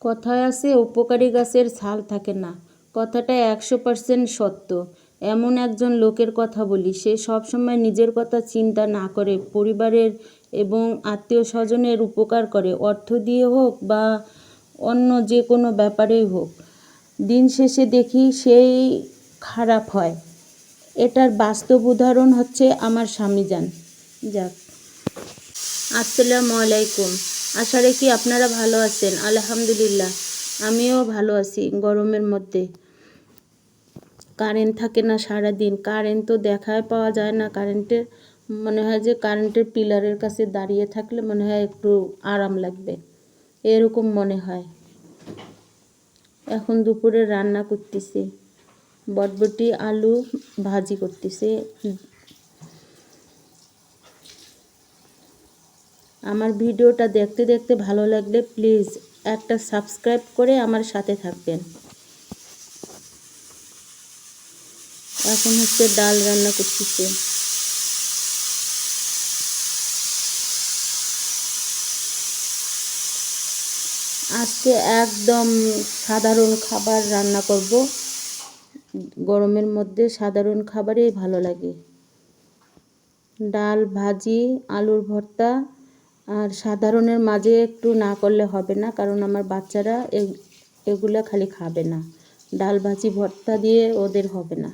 কথায় আছে উপকারী গাছের ছাল থাকে না, কথাটা 100% সত্য। এমন একজন লোকের কথা বলি, সে সবসময় নিজের কথা চিন্তা না করে পরিবারের এবং আত্মীয় স্বজনের উপকার করে, অর্থ দিয়ে হোক বা অন্য যে কোনো ব্যাপারেই হোক। দিন শেষে দেখি সেই খারাপ হয়। এটার বাস্তব উদাহরণ হচ্ছে আমার স্বামীজান। যাক, আসসালামু আলাইকুম। আশা রাখি আপনারা ভালো আছেন। আলহামদুলিল্লাহ, আমিও ভালো আছি। গরমের মধ্যে কারেন্ট থাকে না সারাদিন, কারেন্ট তো দেখায় পাওয়া যায় না। কারেন্টের মনে হয় যে কারেন্টের পিলারের কাছে দাঁড়িয়ে থাকলে মনে হয় একটু আরাম লাগবে, এরকম মনে হয়। এখন দুপুরে রান্না করতেছি, বটবটি আলু ভাজি করতেছি। আমার ভিডিওটা দেখতে দেখতে ভালো লাগলে প্লিজ একটা সাবস্ক্রাইব করে আমার সাথে থাকবেন। এখন হচ্ছে ডাল রান্না করতেছি। আজকে একদম সাধারণ খাবার রান্না করব। গরমের মধ্যে সাধারণ খাবারই ভালো লাগে। ডাল, ভাজি, আলুর ভর্তা। আর সাধারণের মাঝে একটু না করলে হবে না, কারণ আমার বাচ্চারা এগুলো খালি খাবে না। ডাল, ভাজি, ভর্তা দিয়ে ওদের হবে না,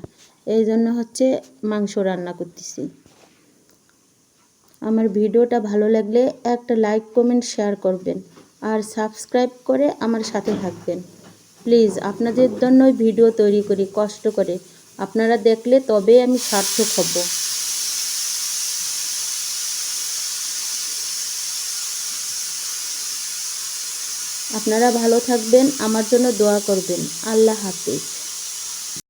এই জন্য হচ্ছে মাংস রান্না করতেছি। আমার ভিডিওটা ভালো লাগলে একটা লাইক, কমেন্ট, শেয়ার করবেন আর সাবস্ক্রাইব করে আমার সাথে থাকবেন প্লিজ। আপনাদের জন্যই ভিডিও তৈরি করি কষ্ট করে, আপনারা দেখলে তবেই আমি সার্থক হব। আপনারা ভালো থাকবেন, আমার জন্য দোয়া করবেন। আল্লাহ হাফেজ।